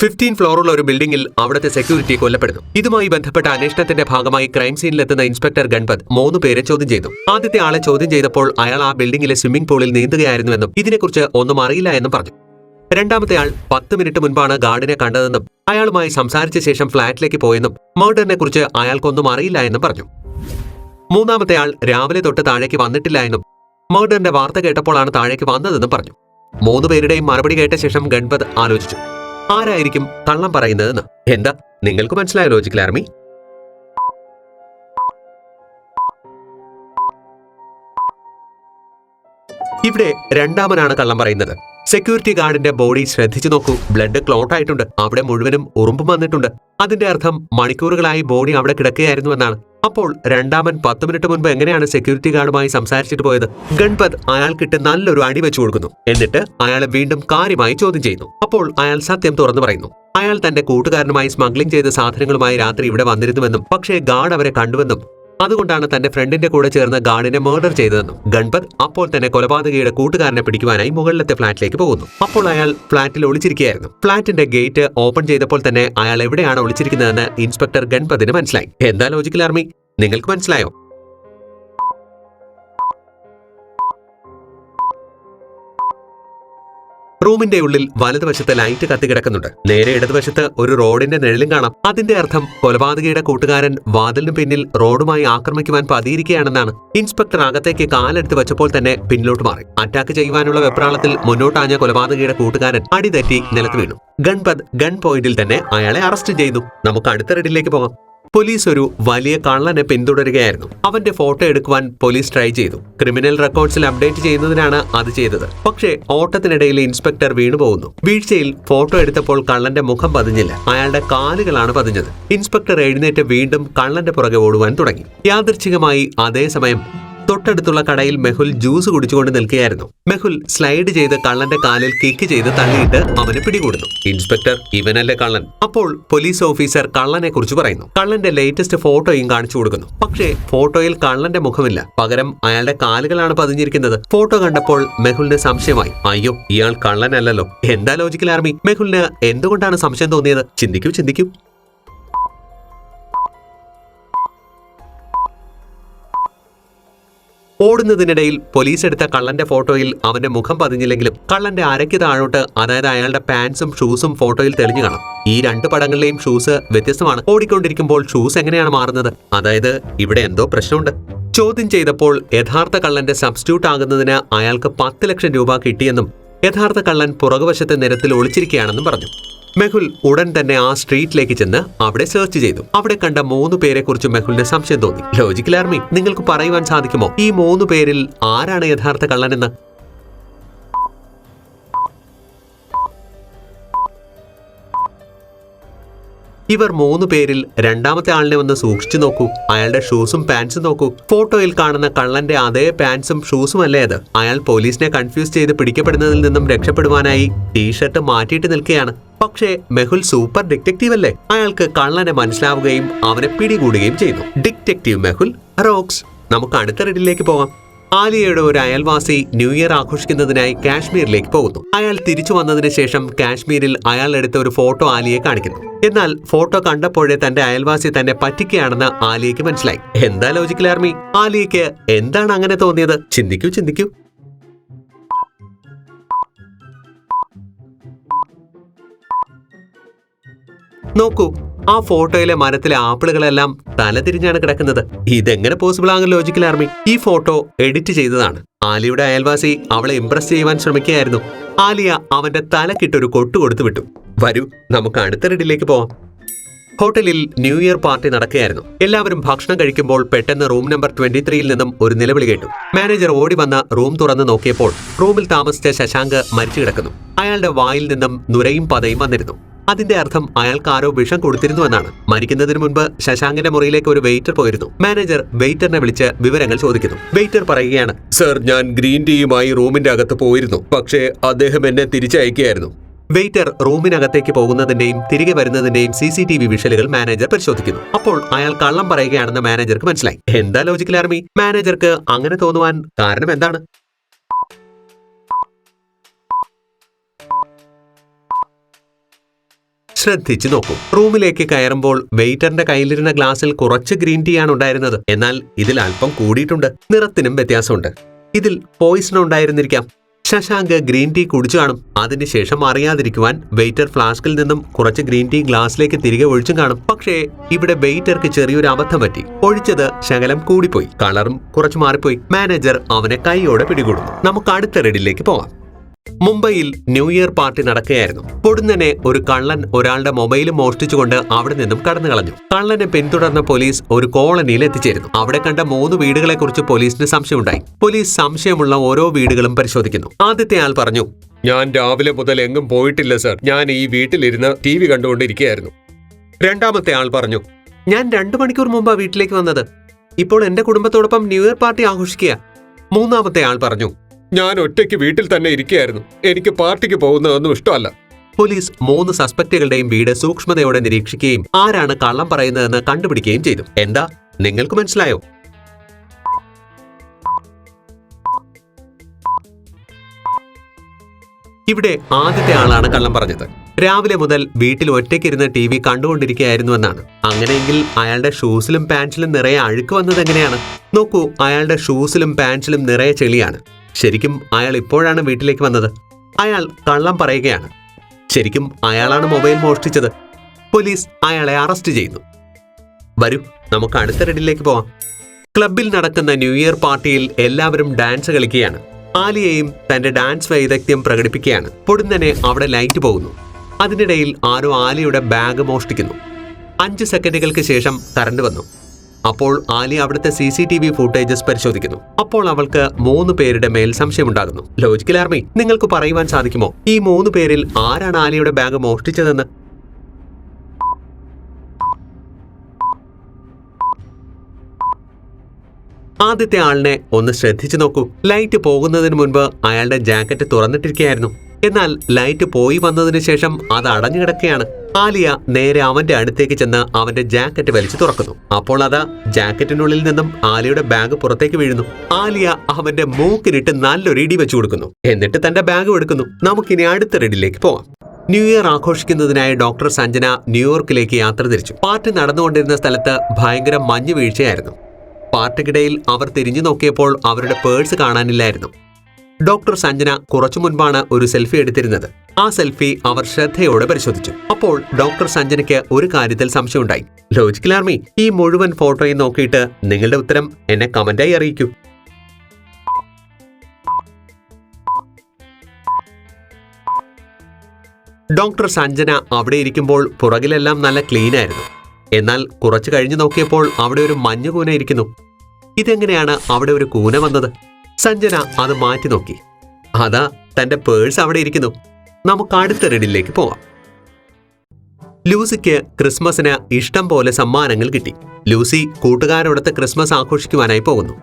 15 ഫ്ലോറുള്ള ഒരു ബിൽഡിംഗിൽ അവിടുത്തെ സെക്യൂരിറ്റി കൊല്ലപ്പെടുന്നു. ഇതുമായി ബന്ധപ്പെട്ട അന്വേഷണത്തിന്റെ ഭാഗമായി ക്രൈം സീനിലെത്തുന്ന ഇൻസ്പെക്ടർ ഗൺപത് 3 പേരെ ചോദ്യം ചെയ്തു. ആദ്യത്തെ ആളെ ചോദ്യം ചെയ്തപ്പോൾ അയാൾ ആ ബിൽഡിംഗിലെ സ്വിമ്മിംഗ് പൂളിൽ നീന്തുകയായിരുന്നുവെന്നും ഇതിനെക്കുറിച്ച് ഒന്നും അറിയില്ല എന്നും പറഞ്ഞു. രണ്ടാമത്തെ ആൾ 10 മിനിറ്റ് മുൻപാണ് ഗാർഡിനെ കണ്ടതെന്നും അയാളുമായി സംസാരിച്ച ശേഷം ഫ്ളാറ്റിലേക്ക് പോയെന്നും മർഡറിനെ കുറിച്ച് അയാൾക്കൊന്നും അറിയില്ല എന്നും പറഞ്ഞു. മൂന്നാമത്തെ ആൾ രാവിലെ തൊട്ട് താഴേക്ക് വന്നിട്ടില്ല എന്നും മർഡറിന്റെ വാർത്ത കേട്ടപ്പോഴാണ് താഴേക്ക് വന്നതെന്നും പറഞ്ഞു. 3 പേരുടെയും മറുപടി കേട്ട ശേഷം ഗൺപത് ആലോചിച്ചു, ആരായിരിക്കും കള്ളം പറയുന്നതെന്ന്. എന്താ നിങ്ങൾക്ക് മനസ്സിലായ ലോജിക്കൽ ആർമി? ഇവിടെ രണ്ടാമനാണ് കള്ളം പറയുന്നത്. സെക്യൂരിറ്റി ഗാർഡിന്റെ ബോഡി ശ്രദ്ധിച്ചു നോക്കൂ. ബ്ലഡ് ക്ലോട്ട് ആയിട്ടുണ്ട്. അവിടെ മുഴുവനും ഉറുമ്പും വന്നിട്ടുണ്ട്. അതിന്റെ അർത്ഥം മണിക്കൂറുകളായി ബോഡി അവിടെ കിടക്കുകയായിരുന്നുവെന്നാണ്. അപ്പോൾ രണ്ടാമൻ 10 മിനിറ്റ് മുൻപ് എങ്ങനെയാണ് സെക്യൂരിറ്റി ഗാർഡുമായി സംസാരിച്ചിട്ട് പോയത്? ഗൺപത് അയാൾക്കിട്ട് നല്ലൊരു അടി വെച്ചു കൊടുക്കുന്നു. എന്നിട്ട് അയാളെ വീണ്ടും കാര്യമായി ചോദ്യം ചെയ്യുന്നു. അപ്പോൾ അയാൾ സത്യം തുറന്നു പറയുന്നു. അയാൾ തന്റെ കൂട്ടുകാരനുമായി സ്മഗ്ലിംഗ് ചെയ്ത സാധനങ്ങളുമായി രാത്രി ഇവിടെ വന്നിരുന്നുവെന്നും പക്ഷേ ഗാർഡ് അവരെ കണ്ടുവെന്നും അതുകൊണ്ടാണ് തന്റെ ഫ്രണ്ടിന്റെ കൂടെ ചേർന്ന് ഗാർഡിനെ മർഡർ ചെയ്തതെന്നും. ഗൺപത് അപ്പോൾ തന്നെ കൊലപാതകയുടെ കൂട്ടുകാരനെ പിടിക്കുവാനായി മുകളിലത്തെ ഫ്ളാറ്റിലേക്ക് പോകുന്നു. അപ്പോൾ അയാൾ ഫ്ളാറ്റിൽ ഒളിച്ചിരിക്കുകയായിരുന്നു. ഫ്ളാറ്റിന്റെ ഗേറ്റ് ഓപ്പൺ ചെയ്തപ്പോൾ തന്നെ അയാൾ എവിടെയാണ് ഒളിച്ചിരിക്കുന്നതെന്ന് ഇൻസ്പെക്ടർ ഗൺപതിന് മനസ്സിലായി. എന്താ ലോജിക്കൽ ആർമി? നിങ്ങൾക്ക് മനസ്സിലായോ? റൂമിന്റെ ഉള്ളിൽ വലതുവശത്ത് ലൈറ്റ് കത്തിക്കിടക്കുന്നുണ്ട്. നേരെ ഇടതുവശത്ത് ഒരു റോഡിന്റെ നിഴലും കാണാം. അതിന്റെ അർത്ഥം കൊലപാതകയുടെ കൂട്ടുകാരൻ വാതിലിന് പിന്നിൽ റോഡുമായി ആക്രമിക്കുവാൻ പതിയിരിക്കുകയാണെന്നാണ്. ഇൻസ്പെക്ടർ അകത്തേക്ക് കാലെടുത്ത് വെച്ചപ്പോൾ തന്നെ പിന്നിലോട്ട് മാറി. അറ്റാക്ക് ചെയ്യുവാനുള്ള വെപ്രാളത്തിൽ മുന്നോട്ടാഞ്ഞ കൊലപാതകയുടെ കൂട്ടുകാരൻ അടിതെറ്റി നിലത്ത് വീണു. ഗൺപത് ഗൺ പോയിന്റിൽ തന്നെ അയാളെ അറസ്റ്റ് ചെയ്തു. നമുക്ക് അടുത്ത റെഡിലേക്ക് പോകാം. പോലീസ് ഒരു വലിയ കള്ളനെ പിന്തുടരുകയായിരുന്നു. അവന്റെ ഫോട്ടോ എടുക്കുവാൻ പോലീസ് ട്രൈ ചെയ്തു. ക്രിമിനൽ റെക്കോർഡ്സിൽ അപ്ഡേറ്റ് ചെയ്യുന്നതിനാണ് അത് ചെയ്തത്. പക്ഷേ ഓട്ടത്തിനിടയിൽ ഇൻസ്പെക്ടർ വീണുപോകുന്നു. വീഴ്ചയിൽ ഫോട്ടോ എടുത്തപ്പോൾ കള്ളന്റെ മുഖം പതിഞ്ഞില്ല, അയാളുടെ കാലുകളാണ് പതിഞ്ഞത്. ഇൻസ്പെക്ടർ എഴുന്നേറ്റ് വീണ്ടും കള്ളന്റെ പുറകെ ഓടുവാൻ തുടങ്ങി. യാദൃച്ഛികമായി അതേസമയം തൊട്ടടുത്തുള്ള കടയിൽ മെഹുൽ ജ്യൂസ് കുടിച്ചുകൊണ്ട് നിൽക്കുകയായിരുന്നു. മെഹുൽ സ്ലൈഡ് ചെയ്ത് കള്ളന്റെ കാലിൽ കിക്ക് ചെയ്ത് തള്ളിയിട്ട് അവനെ പിടികൂടുന്നു. ഇൻസ്പെക്ടർ, ഇവനല്ലേ കള്ളൻ? അപ്പോൾ പോലീസ് ഓഫീസർ കള്ളനെ കുറിച്ച് പറയുന്നു. കള്ളന്റെ ലേറ്റസ്റ്റ് ഫോട്ടോയും കാണിച്ചു കൊടുക്കുന്നു. പക്ഷേ ഫോട്ടോയിൽ കള്ളന്റെ മുഖമില്ല, പകരം അയാളുടെ കാലുകളാണ് പതിഞ്ഞിരിക്കുന്നത്. ഫോട്ടോ കണ്ടപ്പോൾ മെഹുലിന് സംശയമായി. അയ്യോ, ഇയാൾ കള്ളനല്ലല്ലോ. എന്താ ലോജിക്കൽ ആർമി? മെഹുലിന് എന്തുകൊണ്ടാണ് സംശയം തോന്നിയത്? ചിന്തിക്കൂ. ഓടുന്നതിനിടയിൽ പോലീസ് എടുത്ത കള്ളന്റെ ഫോട്ടോയിൽ അവന്റെ മുഖം പതിഞ്ഞില്ലെങ്കിലും കള്ളന്റെ അരയ്ക്ക് താഴോട്ട്, അതായത് അയാളുടെ പാൻസും ഷൂസും ഫോട്ടോയിൽ തെളിഞ്ഞു കാണാം. ഈ 2 പടങ്ങളിലെയും ഷൂസ് വ്യത്യസ്തമാണ്. ഓടിക്കൊണ്ടിരിക്കുമ്പോൾ ഷൂസ് എങ്ങനെയാണ് മാറുന്നത്? അതായത് ഇവിടെ എന്തോ പ്രശ്നമുണ്ട്. ചോദ്യം ചെയ്തപ്പോൾ യഥാർത്ഥ കള്ളന്റെ സബ്സ്റ്റിറ്റ്യൂട്ട് ആകുന്നതിന് അയാൾക്ക് 10 ലക്ഷം രൂപ കിട്ടിയെന്നും യഥാർത്ഥ കള്ളൻ പുറകുവശത്തെ നിരത്തിൽ ഒളിച്ചിരിക്കുകയാണെന്നും പറഞ്ഞു. മെഹുൽ ഉടൻ തന്നെ ആ സ്ട്രീറ്റിലേക്ക് ചെന്ന് അവിടെ സെർച്ച് ചെയ്തു. അവിടെ കണ്ട 3 പേരെ കുറിച്ച് മെഹുലിന് സംശയം തോന്നി. ലോജിക്കൽ ആർമി, നിങ്ങൾക്ക് പറയുവാൻ സാധിക്കുമോ ഈ 3 പേരിൽ ആരാണ് യഥാർത്ഥ കള്ളനെന്ന്? ഇവർ 3 പേരിൽ രണ്ടാമത്തെ ആളിനെ ഒന്ന് സൂക്ഷിച്ചു നോക്കൂ. അയാളുടെ ഷൂസും പാൻസും നോക്കൂ. ഫോട്ടോയിൽ കാണുന്ന കള്ളന്റെ അതേ പാൻസും ഷൂസും അല്ലേ അത്? അയാൾ പോലീസിനെ കൺഫ്യൂസ് ചെയ്ത് പിടിക്കപ്പെടുന്നതിൽ നിന്നും രക്ഷപ്പെടുവാനായി ടീഷർട്ട് മാറ്റിയിട്ട് നിൽക്കുകയാണ്. പക്ഷേ മെഹുൽ സൂപ്പർ ഡിറ്റക്റ്റീവ് അല്ലേ? അയാൾക്ക് കള്ളനെ മനസ്സിലാവുകയും അവനെ പിടികൂടുകയും ചെയ്തു. Detective Mehul rocks. നമുക്ക് അടുത്ത റെഡിലേക്ക് പോകാം. ആലിയയുടെ ഒരു അയൽവാസി ന്യൂ ഇയർ ആഘോഷിക്കുന്നതിനായി കാശ്മീരിലേക്ക് പോകുന്നു. അയാൾ തിരിച്ചു വന്നതിന് ശേഷം കാശ്മീരിൽ അയാൾ എടുത്ത ഒരു ഫോട്ടോ ആലിയെ കാണിക്കുന്നു. എന്നാൽ ഫോട്ടോ കണ്ടപ്പോഴേ തന്റെ അയൽവാസി തന്നെ പറ്റിക്കുകയാണെന്ന് ആലിയയ്ക്ക് മനസ്സിലായി. എന്താ ലോജിക്കൽ ആർമി? ആലിയയ്ക്ക് എന്താണ് അങ്ങനെ തോന്നിയത്? ചിന്തിക്കൂ. നോക്കൂ, ആ ഫോട്ടോയിലെ മരത്തിലെ ആപ്പിളുകളെല്ലാം തലതിരിഞ്ഞാണ് കിടക്കുന്നത്. ഇതെങ്ങനെ പോസിബിൾ ആകും ലോജിക്കൽ ആർമി? ഈ ഫോട്ടോ എഡിറ്റ് ചെയ്തതാണ്. ആലിയുടെ അയൽവാസി അവളെ ഇംപ്രസ് ചെയ്യുവാൻ ശ്രമിക്കുകയായിരുന്നു. ആലിയ അവന്റെ തലക്കിട്ടൊരു കൊട്ടു കൊടുത്തു വിട്ടു. വരൂ, നമുക്ക് അടുത്ത റെഡിലേക്ക് പോവാം. ഹോട്ടലിൽ ന്യൂ ഇയർ പാർട്ടി നടക്കുകയായിരുന്നു. എല്ലാവരും ഭക്ഷണം കഴിക്കുമ്പോൾ പെട്ടെന്ന് റൂം നമ്പർ 23-ൽ നിന്നും ഒരു നിലവിളി കേട്ടു. മാനേജർ ഓടി വന്ന റൂം തുറന്ന് നോക്കിയപ്പോൾ റൂമിൽ താമസിച്ച ശശാങ്ക് മരിച്ചു കിടക്കുന്നു. അയാളുടെ വായിൽ നിന്നും നുരയും പതയും വന്നിരുന്നു. അതിന്റെ അർത്ഥം അയാൾക്ക് ആരോ വിഷം കൊടുത്തിരുന്നുവെന്നാണ്. മരിക്കുന്നതിന് മുൻപ് ശശാങ്കിന്റെ മുറിയിലേക്ക് ഒരു വെയിറ്റർ പോയിരുന്നു. മാനേജർ വെയിറ്ററിനെ വിളിച്ച് വിവരങ്ങൾ ചോദിക്കുന്നു. വെയിറ്റർ പറയുകയാണ്, സർ, ഞാൻ ഗ്രീൻ ടീയുമായി റൂമിന്റെ അകത്ത് പോയിരുന്നു, പക്ഷേ അദ്ദേഹം എന്നെ തിരിച്ചയക്കുകയായിരുന്നു. വെയിറ്റർ റൂമിനകത്തേക്ക് പോകുന്നതിന്റെയും തിരികെ വരുന്നതിന്റെയും CCTV വിഷ്വലുകൾ മാനേജർ പരിശോധിക്കുന്നു. അപ്പോൾ അയാൾ കള്ളം പറയുകയാണെന്ന് മാനേജർക്ക് മനസ്സിലായി. എന്താ ലോജിക്കൽ ആർമി? മാനേജർക്ക് അങ്ങനെ തോന്നുവാൻ കാരണം എന്താണ്? ശ്രദ്ധിച്ചു നോക്കൂ. റൂമിലേക്ക് കയറുമ്പോൾ വെയിറ്ററിന്റെ കയ്യിലിരുന്ന ഗ്ലാസ്സിൽ കുറച്ച് ഗ്രീൻ ടീ ആണ് ഉണ്ടായിരുന്നത്. എന്നാൽ ഇതിൽ അല്പം കൂടിയിട്ടുണ്ട്. നിറത്തിനും വ്യത്യാസമുണ്ട്. ഇതിൽ പോയിസൺ ഉണ്ടായിരുന്നിരിക്കാം. ശശാങ്ക് ഗ്രീൻ ടീ കുടിച്ചു കാണും. അതിനുശേഷം അറിയാതിരിക്കുവാൻ വെയിറ്റർ ഫ്ലാസ്കിൽ നിന്നും കുറച്ച് ഗ്രീൻ ടീ ഗ്ലാസ്സിലേക്ക് തിരികെ ഒഴിച്ചും കാണും. പക്ഷേ ഇവിടെ വെയിറ്റർക്ക് ചെറിയൊരു അബദ്ധം പറ്റി. ഒഴിച്ചത് ശകലം കൂടിപ്പോയി. കളറും കുറച്ച് മാറിപ്പോയി. മാനേജർ അവനെ കൈയോടെ പിടികൂടുന്നു. നമുക്ക് അടുത്ത റെഡിലേക്ക് പോവാം. മുംബൈയിൽ ന്യൂ ഇയർ പാർട്ടി നടക്കുകയായിരുന്നു. പൊടുന്നനെ ഒരു കള്ളൻ ഒരാളുടെ മൊബൈൽ മോഷ്ടിച്ചുകൊണ്ട് അവിടെ നിന്നും കടന്നു കളഞ്ഞു. കള്ളനെ പിന്തുടർന്ന പോലീസ് ഒരു കോളനിയിൽ എത്തിച്ചേരുന്നു. അവിടെ കണ്ട 3 വീടുകളെ കുറിച്ച് പോലീസിന് സംശയമുണ്ടായി. പോലീസ് സംശയമുള്ള ഓരോ വീടുകളും പരിശോധിക്കുന്നു. ആദ്യത്തെ ആൾ പറഞ്ഞു, ഞാൻ രാവിലെ മുതൽ എങ്ങും പോയിട്ടില്ല സർ. ഞാൻ ഈ വീട്ടിലിരുന്ന് TV കണ്ടുകൊണ്ടിരിക്കുകയായിരുന്നു. രണ്ടാമത്തെ ആൾ പറഞ്ഞു, ഞാൻ 2 മണിക്കൂർ മുമ്പാ വീട്ടിലേക്ക് വന്നത്. ഇപ്പോൾ എന്റെ കുടുംബത്തോടൊപ്പം ന്യൂ ഇയർ പാർട്ടി ആഘോഷിക്കുക. മൂന്നാമത്തെ ആൾ പറഞ്ഞു, ഞാൻ ഒറ്റയ്ക്ക് വീട്ടിൽ തന്നെ ഇരിക്കുകയായിരുന്നു. എനിക്ക് പാർട്ടിക്ക് പോകുന്നതൊന്നും ഇഷ്ടമല്ല. പോലീസ് 3 സസ്പെക്ടുകളുടെയും വീട് സൂക്ഷ്മതയോടെ നിരീക്ഷിക്കുകയും ആരാണ് കള്ളം പറയുന്നതെന്ന് കണ്ടുപിടിക്കുകയും ചെയ്തു. എന്താ, നിങ്ങൾക്ക് മനസ്സിലായോ? ഇവിടെ ആദ്യത്തെ ആളാണ് കള്ളം പറഞ്ഞത്. രാവിലെ മുതൽ വീട്ടിൽ ഒറ്റയ്ക്കിരുന്ന് TV കണ്ടുകൊണ്ടിരിക്കുകയായിരുന്നുവെന്നാണ്. അങ്ങനെയെങ്കിൽ അയാളുടെ ഷൂസിലും പാൻസിലും നിറയെ അഴുക്ക് വന്നത് എങ്ങനെയാണ്? നോക്കൂ, അയാളുടെ ഷൂസിലും പാൻസിലും നിറയെ ചെളിയാണ്. ശരിക്കും അയാൾ ഇപ്പോഴാണ് വീട്ടിലേക്ക് വന്നത്. അയാൾ കള്ളം പറയുകയാണ്. ശരിക്കും അയാളാണ് മൊബൈൽ മോഷ്ടിച്ചത്. പോലീസ് അയാളെ അറസ്റ്റ് ചെയ്യുന്നു. വരൂ, നമുക്ക് അടുത്ത റെഡിലേക്ക് പോവാം. ക്ലബിൽ നടക്കുന്ന ന്യൂ ഇയർ പാർട്ടിയിൽ എല്ലാവരും ഡാൻസ് കളിക്കുകയാണ്. ആലിയയും തന്റെ ഡാൻസ് വൈദഗ്ധ്യം പ്രകടിപ്പിക്കുകയാണ്. പൊടുന്നനെ അവിടെ ലൈറ്റ് പോകുന്നു. അതിനിടയിൽ ആരോ ആലിയയുടെ ബാഗ് മോഷ്ടിക്കുന്നു. 5 സെക്കൻഡുകൾക്ക് ശേഷം കറണ്ട് വന്നു. അപ്പോൾ ആലിയ അവിടുത്തെ CCTV ഫുട്ടേജസ് പരിശോധിക്കുന്നു. അപ്പോൾ അവൾക്ക് 3 പേരുടെ മേൽ സംശയമുണ്ടാകുന്നു. ലോജിക്കൽ ആർമി, നിങ്ങൾക്ക് പറയുവാൻ സാധിക്കുമോ ഈ 3 പേരിൽ ആരാണ് ആലിയയുടെ ബാഗ് മോഷ്ടിച്ചതെന്ന്? ആദ്യത്തെ ആളിനെ ഒന്ന് ശ്രദ്ധിച്ചു നോക്കൂ. ലൈറ്റ് പോകുന്നതിന് മുൻപ് അയാളുടെ ജാക്കറ്റ് തുറന്നിട്ടിരിക്കുകയായിരുന്നു. എന്നാൽ ലൈറ്റ് പോയി വന്നതിന് ശേഷം അത് അടഞ്ഞു കിടക്കുകയാണ്. ആലിയ നേരെ അവന്റെ അടുത്തേക്ക് ചെന്ന് അവന്റെ ജാക്കറ്റ് വലിച്ചു തുറക്കുന്നു. അപ്പോൾ അതാ ജാക്കറ്റിനുള്ളിൽ നിന്നും ആലിയയുടെ ബാഗ് പുറത്തേക്ക് വീഴുന്നു. ആലിയ അവന്റെ മൂക്കിനിട്ട് നല്ലൊരു ഇടി വെച്ചു കൊടുക്കുന്നു. എന്നിട്ട് തന്റെ ബാഗ് എടുക്കുന്നു. നമുക്കിനി അടുത്ത റെഡിലേക്ക് പോവാം. ന്യൂ ഇയർ ആഘോഷിക്കുന്നതിനായി ഡോക്ടർ സഞ്ജന ന്യൂയോർക്കിലേക്ക് യാത്ര തിരിച്ചു. പാർട്ടി നടന്നുകൊണ്ടിരുന്ന സ്ഥലത്ത് ഭയങ്കര മഞ്ഞ് വീഴ്ചയായിരുന്നു. പാർട്ടിക്കിടയിൽ അവർ തിരിഞ്ഞു നോക്കിയപ്പോൾ അവരുടെ പേഴ്സ് കാണാനില്ലായിരുന്നു. ഡോക്ടർ സഞ്ജന കുറച്ചു മുൻപാണ് ഒരു സെൽഫി എടുത്തിരുന്നത്. ആ സെൽഫി അവർ ശ്രദ്ധയോടെ പരിശോധിച്ചു. അപ്പോൾ ഡോക്ടർ സഞ്ജനയ്ക്ക് ഒരു കാര്യത്തിൽ സംശയമുണ്ടായി. ലോജിക്കൽ ആർമി, ഈ മുഴുവൻ ഫോട്ടോയും നോക്കിയിട്ട് നിങ്ങളുടെ ഉത്തരം എന്നെ കമന്റായി അറിയിക്കൂ. ഡോക്ടർ സഞ്ജന അവിടെ ഇരിക്കുമ്പോൾ പുറകിലെല്ലാം നല്ല ക്ലീൻ ആയിരുന്നു. എന്നാൽ കുറച്ചു കഴിഞ്ഞു നോക്കിയപ്പോൾ അവിടെ ഒരു മഞ്ഞ കൂന ഇരിക്കുന്നു. ഇതെങ്ങനെയാണ് അവിടെ ഒരു കൂന വന്നത്? സഞ്ജന അത് മാറ്റി നോക്കി. അതാ തന്റെ പേഴ്സ് അവിടെ ഇരിക്കുന്നു. നമുക്ക് അടുത്ത റെഡിലേക്ക് പോവാം. ലൂസിക്ക് ക്രിസ്മസിന് ഇഷ്ടം പോലെ സമ്മാനങ്ങൾ കിട്ടി. ലൂസി കൂട്ടുകാരോടൊത്ത് ക്രിസ്മസ് ആഘോഷിക്കുവാനായി പോകുന്നു.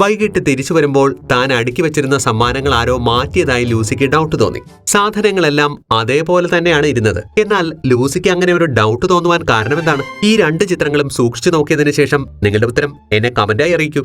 വൈകിട്ട് തിരിച്ചു വരുമ്പോൾ താൻ അടുക്കി വെച്ചിരുന്ന സമ്മാനങ്ങൾ ആരോ മാറ്റിയതായി ലൂസിക്ക് ഡൗട്ട് തോന്നി. സാധനങ്ങളെല്ലാം അതേപോലെ തന്നെയാണ് ഇരുന്നത്. എന്നാൽ ലൂസിക്ക് അങ്ങനെ ഒരു ഡൗട്ട് തോന്നുവാൻ കാരണമെന്താണ്? ഈ 2 ചിത്രങ്ങളും സൂക്ഷിച്ചു നോക്കിയതിനു ശേഷം നിങ്ങളുടെ ഉത്തരം എന്നെ കമന്റായി അറിയിക്കൂ.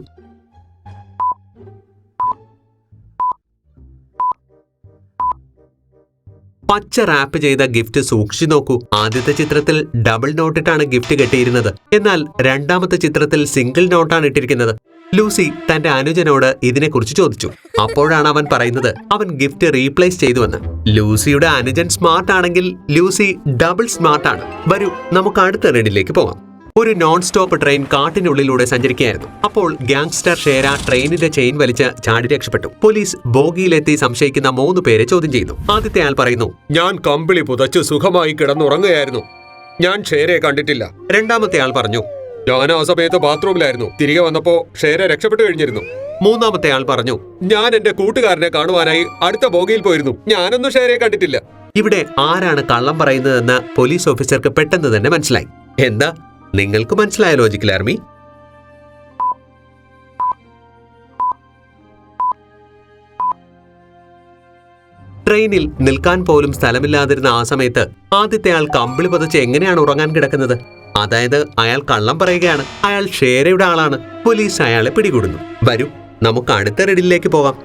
പച്ച റാപ്പ് ചെയ്ത ഗിഫ്റ്റ് സൂക്ഷിച്ചു നോക്കൂ. ആദ്യത്തെ ചിത്രത്തിൽ ഡബിൾ നോട്ടിട്ടാണ് ഗിഫ്റ്റ് കെട്ടിയിരുന്നത്. എന്നാൽ രണ്ടാമത്തെ ചിത്രത്തിൽ സിംഗിൾ നോട്ടാണ് ഇട്ടിരിക്കുന്നത്. ലൂസി തന്റെ അനുജനോട് ഇതിനെക്കുറിച്ച് ചോദിച്ചു. അപ്പോഴാണ് അവൻ പറയുന്നത് അവൻ ഗിഫ്റ്റ് റീപ്ലേസ് ചെയ്തുവെന്ന്. ലൂസിയുടെ അനുജൻ സ്മാർട്ട് ആണെങ്കിൽ ലൂസി ഡബിൾ സ്മാർട്ടാണ്. വരൂ, നമുക്ക് അടുത്ത റെഡിലേക്ക് പോകാം. ഒരു നോൺ സ്റ്റോപ്പ് ട്രെയിൻ കാട്ടിനുള്ളിലൂടെ സഞ്ചരിക്കുകയായിരുന്നു. അപ്പോൾ ഗാങ്സ്റ്റർ ഷേര ട്രെയിനിന്റെ ചെയിൻ വലിച്ച് ചാടി രക്ഷപ്പെട്ടു. പോലീസ് ബോഗിയിലെത്തി സംശയിക്കുന്ന 3 പേരെ ചോദ്യം ചെയ്യുന്നു. ആദ്യത്തെ ആൾ പറയുന്നു, ഞാൻ കമ്പിളി പുതച്ചു സുഖമായി കിടന്നുറങ്ങുകയായിരുന്നു. ഞാൻ ഷേരയെ കണ്ടിട്ടില്ല. രണ്ടാമത്തെ ആൾ പറഞ്ഞു, ഞാൻ ആ സമയത്ത് ബാത്റൂമിലായിരുന്നു. തിരികെ വന്നപ്പോ ഷേര രക്ഷപ്പെട്ടു കഴിഞ്ഞിരുന്നു. മൂന്നാമത്തെ ആൾ പറഞ്ഞു, ഞാൻ എന്റെ കൂട്ടുകാരനെ കാണുവാനായി അടുത്ത ബോഗിയിൽ പോയിരുന്നു. ഞാനൊന്നും ഷേരയെ കണ്ടിട്ടില്ല. ഇവിടെ ആരാണ് കള്ളം പറയുന്നതെന്ന് പോലീസ് ഓഫീസർക്ക് പെട്ടെന്ന് തന്നെ മനസ്സിലായി. എന്താ, നിങ്ങൾക്ക് മനസ്സിലായ ലോജിക്കൽ ആർമി? ട്രെയിനിൽ നിൽക്കാൻ പോലും സ്ഥലമില്ലാതിരുന്ന ആ സമയത്ത് ആദ്യത്തെ ആൾ കമ്പിളി പതച്ച് എങ്ങനെയാണ് ഉറങ്ങാൻ കിടക്കുന്നത്? അതായത് അയാൾ കള്ളം പറയുകയാണ്. അയാൾ ഷേരയുടെ ആളാണ്. പോലീസ് അയാളെ പിടികൂടുന്നു. വരൂ, നമുക്ക് അടുത്ത റെഡിലേക്ക് പോകാം.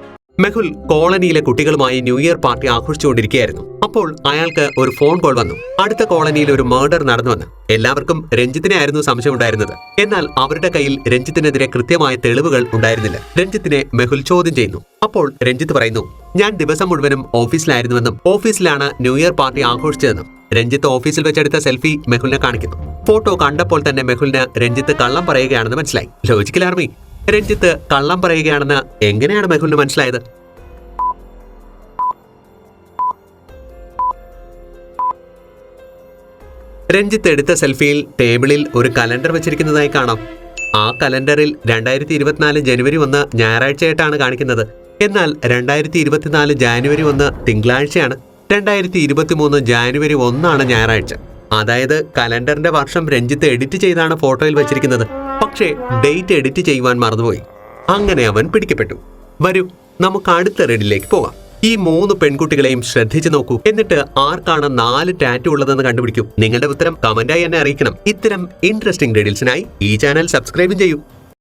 മെഹുൽ കോളനിയിലെ കുട്ടികളുമായി ന്യൂ ഇയർ പാർട്ടി ആഘോഷിച്ചുകൊണ്ടിരിക്കുകയായിരുന്നു. അപ്പോൾ അയാൾക്ക് ഒരു ഫോൺ കോൾ വന്നു. അടുത്ത കോളനിയിൽ ഒരു മർഡർ നടന്നുവെന്ന്. എല്ലാവർക്കും രഞ്ജിത്തിനെ ആയിരുന്നു സംശയമുണ്ടായിരുന്നത്. എന്നാൽ അവരുടെ കയ്യിൽ രഞ്ജിത്തിനെതിരെ കൃത്യമായ തെളിവുകൾ ഉണ്ടായിരുന്നില്ല. രഞ്ജിത്തിനെ മെഹുൽ ചോദ്യം ചെയ്യുന്നു. അപ്പോൾ രഞ്ജിത്ത് പറയുന്നു, ഞാൻ ദിവസം മുഴുവനും ഓഫീസിലായിരുന്നുവെന്നും ഓഫീസിലാണ് ന്യൂ ഇയർ പാർട്ടി ആഘോഷിച്ചതെന്നും. രഞ്ജിത്ത് ഓഫീസിൽ വെച്ചെടുത്ത സെൽഫി മെഹുലിനെ കാണിക്കുന്നു. ഫോട്ടോ കണ്ടപ്പോൾ തന്നെ മെഹുലിന് രഞ്ജിത്ത് കള്ളം പറയുകയാണെന്ന് മനസ്സിലായി. ലോജിക്കൽ ആർമി, രഞ്ജിത്ത് കള്ളം പറയുകയാണെന്ന് എങ്ങനെയാണ് മെഹുലിന് മനസ്സിലായത്? രഞ്ജിത്ത് എടുത്ത സെൽഫിയിൽ ടേബിളിൽ ഒരു കലണ്ടർ വെച്ചിരിക്കുന്നതായി കാണാം. ആ കലണ്ടറിൽ 2024 ജനുവരി 1 ഞായറാഴ്ചയായിട്ടാണ് കാണിക്കുന്നത്. എന്നാൽ 2024 ജാനുവരി 1 തിങ്കളാഴ്ചയാണ്. 2023 ജാനുവരി 1 ഞായറാഴ്ച. അതായത് കലണ്ടറിന്റെ വർഷം രഞ്ജിത്ത് എഡിറ്റ് ചെയ്താണ് ഫോട്ടോയിൽ വെച്ചിരിക്കുന്നത്. പക്ഷേ ഡേറ്റ് എഡിറ്റ് ചെയ്യുവാൻ മറന്നുപോയി. അങ്ങനെ അവൻ പിടിക്കപ്പെട്ടു. വരൂ, നമുക്ക് അടുത്ത റെഡിലേക്ക് പോകാം. ഈ 3 പെൺകുട്ടികളെയും ശ്രദ്ധിച്ചു നോക്കൂ. എന്നിട്ട് ആർക്കാണ് 4 ടാറ്റു ഉള്ളതെന്ന് കണ്ടുപിടിക്കൂ. നിങ്ങളുടെ ഉത്തരം കമന്റായി എന്നെ അറിയിക്കണം. ഇത്തരം ഇൻട്രസ്റ്റിംഗ് റീഡിൽസിനായി ഈ ചാനൽ സബ്സ്ക്രൈബ് ചെയ്യൂ.